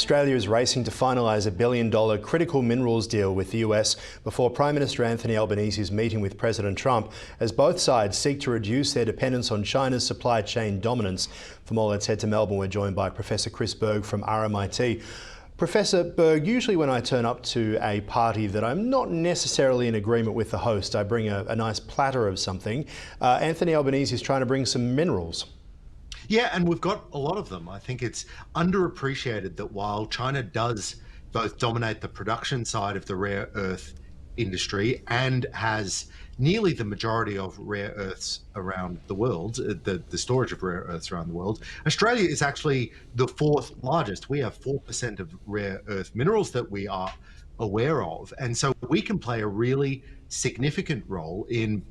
Australia is racing to finalise a $1 billion critical minerals deal with the US before Prime Minister Anthony Albanese is meeting with President Trump as both sides seek to reduce their dependence on China's supply chain dominance. For more, let's head to Melbourne. We're joined by Professor Chris Berg from RMIT. Professor Berg, usually when I turn up to a party that I'm not necessarily in agreement with the host, I bring a nice platter of something. Anthony Albanese is trying to bring some minerals. Yeah, and we've got a lot of them. I think it's underappreciated that while China does both dominate the production side of the rare earth industry and has nearly the majority of rare earths around the world, the storage of rare earths around the world, Australia is actually the fourth largest. We have 4% of rare earth minerals that we are aware of. And so we can play a really significant role in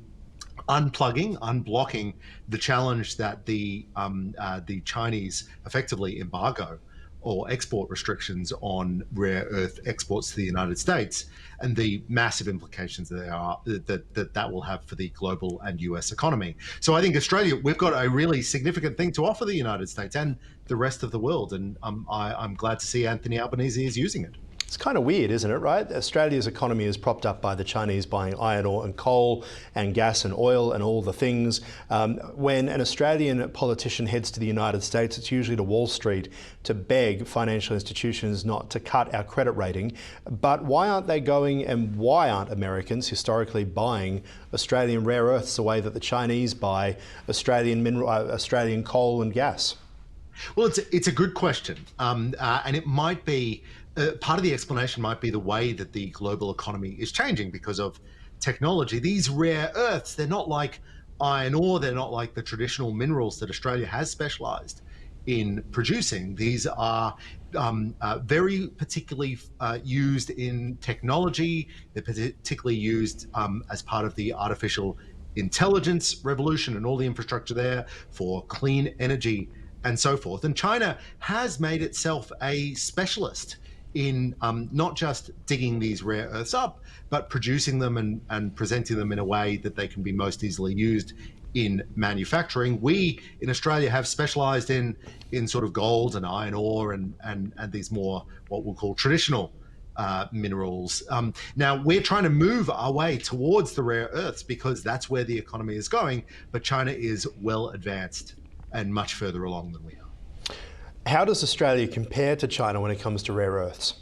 unblocking the challenge that the Chinese effectively embargo or export restrictions on rare earth exports to the United States and the massive implications that will have for the global and US economy. So I think Australia, we've got a really significant thing to offer the United States and the rest of the world. And I'm glad to see Anthony Albanese is using it. It's kind of weird, isn't it, right? Australia's economy is propped up by the Chinese buying iron ore and coal and gas and oil and all the things. When an Australian politician heads to the United States, it's usually to Wall Street to beg financial institutions not to cut our credit rating. But why aren't they going, and why aren't Americans historically buying Australian rare earths the way that the Chinese buy Australian coal and gas? Well, it's a good question, and it might be part of the explanation might be the way that the global economy is changing because of technology. These rare earths, they're not like iron ore, they're not like the traditional minerals that Australia has specialized in producing. These are very particularly used in technology. They're particularly used as part of the artificial intelligence revolution and all the infrastructure there for clean energy and so forth. And China has made itself a specialist in not just digging these rare earths up, but producing them and presenting them in a way that they can be most easily used in manufacturing. We in Australia have specialized in sort of gold and iron ore and these more what we'll call traditional minerals. Now we're trying to move our way towards the rare earths because that's where the economy is going, but China is well advanced and much further along than we are. How does Australia compare to China when it comes to rare earths?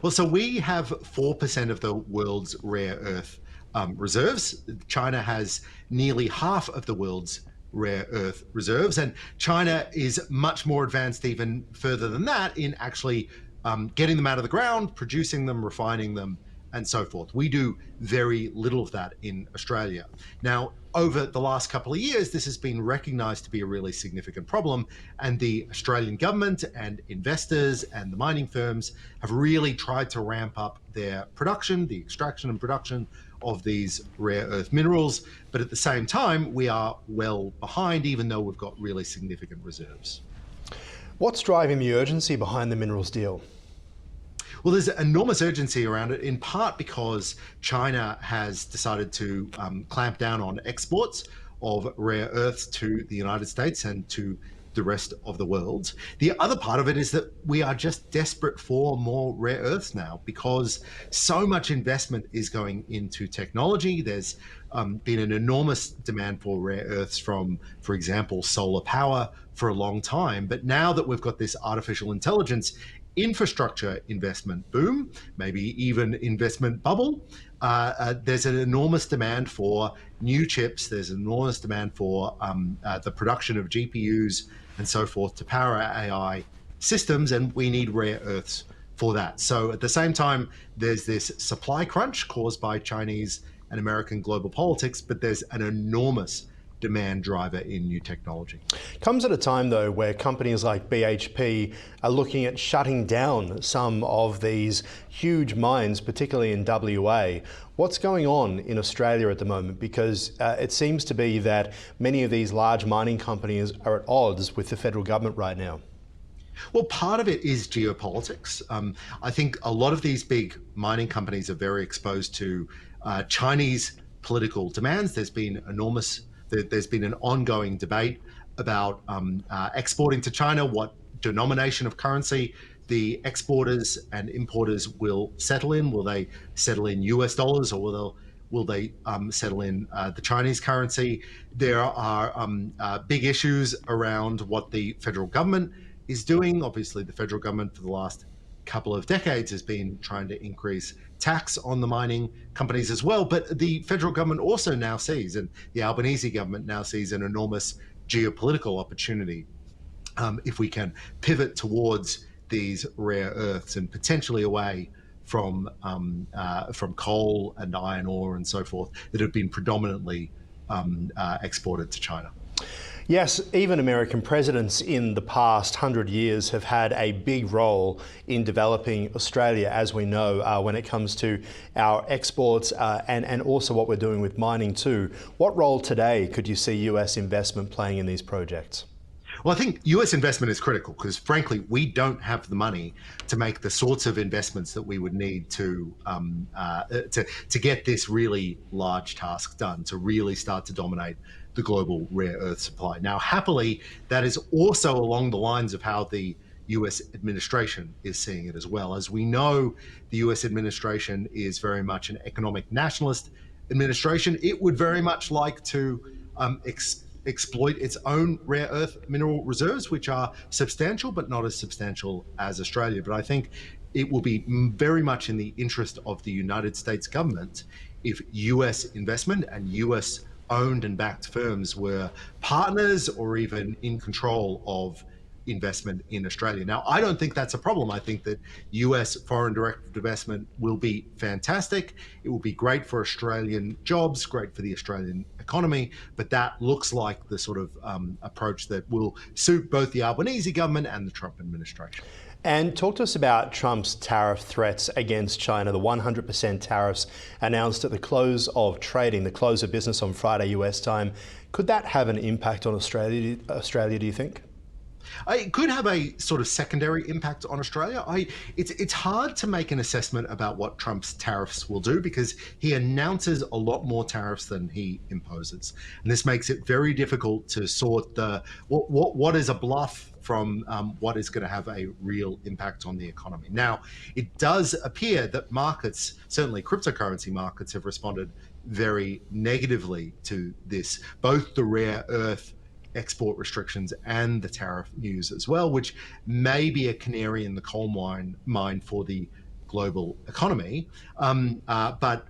Well, so we have 4% of the world's rare earth reserves. China has nearly half of the world's rare earth reserves, and China is much more advanced even further than that in actually getting them out of the ground, producing them, refining them, and so forth. We do very little of that in Australia. Now, over the last couple of years, this has been recognized to be a really significant problem, and the Australian government and investors and the mining firms have really tried to ramp up their production, the extraction and production of these rare earth minerals. But at the same time, we are well behind, even though we've got really significant reserves. What's driving the urgency behind the minerals deal? Well, there's enormous urgency around it, in part because China has decided to clamp down on exports of rare earths to the United States and to the rest of the world. The other part of it is that we are just desperate for more rare earths now because so much investment is going into technology. There's been an enormous demand for rare earths from, for example, solar power for a long time. But now that we've got this artificial intelligence infrastructure investment boom, maybe even investment bubble, there's an enormous demand for new chips. There's an enormous demand for the production of GPUs and so forth to power our AI systems, and we need rare earths for that. So at the same time, there's this supply crunch caused by Chinese and American global politics, but there's an enormous demand driver in new technology. Comes at a time, though, where companies like BHP are looking at shutting down some of these huge mines, particularly in WA. What's going on in Australia at the moment? Because it seems to be that many of these large mining companies are at odds with the federal government right now. Well, part of it is geopolitics. I think a lot of these big mining companies are very exposed to Chinese political demands. There's been an ongoing debate about exporting to China, what denomination of currency the exporters and importers will settle in. Will they settle in US dollars, or will they settle in the Chinese currency? There are big issues around what the federal government is doing. Obviously, the federal government for the last couple of decades has been trying to increase tax on the mining companies as well. But the federal government also now sees, and the Albanese government now sees, an enormous geopolitical opportunity if we can pivot towards these rare earths and potentially away from coal and iron ore and so forth that have been predominantly exported to China. Yes, even American presidents in the past 100 years have had a big role in developing Australia, as we know, when it comes to our exports and also what we're doing with mining too. What role today could you see US investment playing in these projects? Well, I think US investment is critical because, frankly, we don't have the money to make the sorts of investments that we would need to get this really large task done, to really start to dominate the global rare earth supply. Now, happily, that is also along the lines of how the US administration is seeing it as well. As we know, the US administration is very much an economic nationalist administration. It would very much like to exploit its own rare earth mineral reserves, which are substantial, but not as substantial as Australia. But I think it will be very much in the interest of the United States government if US investment and US owned and backed firms were partners or even in control of investment in Australia. Now, I don't think that's a problem. I think that US foreign direct investment will be fantastic. It will be great for Australian jobs, great for the Australian economy, but that looks like the sort of approach that will suit both the Albanese government and the Trump administration. And talk to us about Trump's tariff threats against China, the 100% tariffs announced at the close of trading, the close of business on Friday US time. Could that have an impact on Australia, do you think? It could have a sort of secondary impact on Australia. It's hard to make an assessment about what Trump's tariffs will do because he announces a lot more tariffs than he imposes, and this makes it very difficult to sort what is a bluff from what is going to have a real impact on the economy. Now, it does appear that markets, certainly cryptocurrency markets, have responded very negatively to this, both the rare earth export restrictions and the tariff news as well, which may be a canary in the coal mine for the global economy. But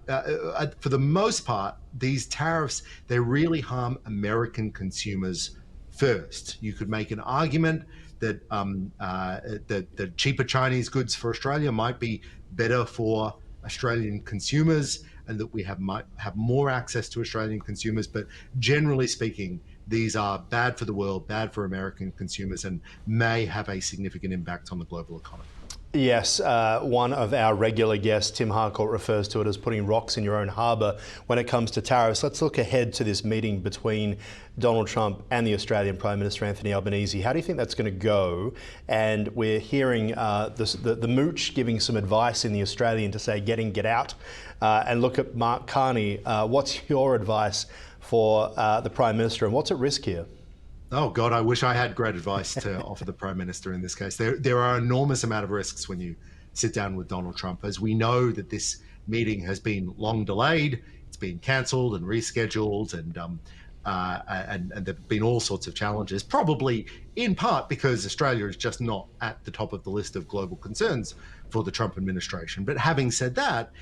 for the most part, these tariffs, they really harm American consumers first. You could make an argument that the cheaper Chinese goods for Australia might be better for Australian consumers and that we might have more access to Australian consumers. But generally speaking, these are bad for the world, bad for American consumers, and may have a significant impact on the global economy. Yes, one of our regular guests, Tim Harcourt, refers to it as putting rocks in your own harbour when it comes to tariffs. Let's look ahead to this meeting between Donald Trump and the Australian Prime Minister Anthony Albanese. How do you think that's going to go? And we're hearing the mooch giving some advice in the Australian to say get out. And look at Mark Carney. What's your advice for the Prime Minister, and what's at risk here? Oh God, I wish I had great advice to offer the Prime Minister in this case. There are an enormous amount of risks when you sit down with Donald Trump, as we know that this meeting has been long delayed. It's been cancelled and rescheduled, and there've been all sorts of challenges, probably in part because Australia is just not at the top of the list of global concerns for the Trump administration. But having said that,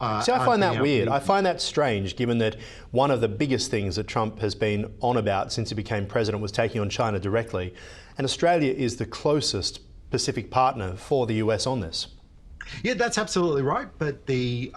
I find that weird. I find that strange, given that one of the biggest things that Trump has been on about since he became president was taking on China directly. And Australia is the closest Pacific partner for the US on this. Yeah, that's absolutely right. But the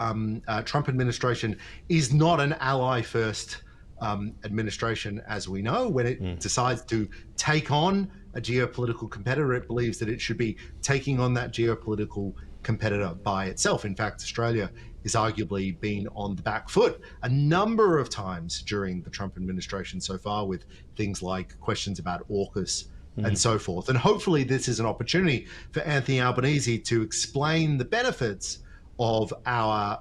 Trump administration is not an ally-first administration, as we know. When it decides to take on a geopolitical competitor, it believes that it should be taking on that geopolitical competitor by itself. In fact, Australia is arguably been on the back foot a number of times during the Trump administration so far, with things like questions about AUKUS and so forth. And hopefully this is an opportunity for Anthony Albanese to explain the benefits of our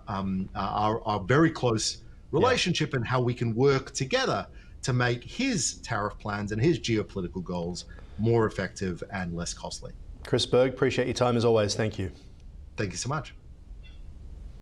very close relationship and how we can work together to make his tariff plans and his geopolitical goals more effective and less costly. Chris Berg, appreciate your time as always. Thank you. Thank you so much.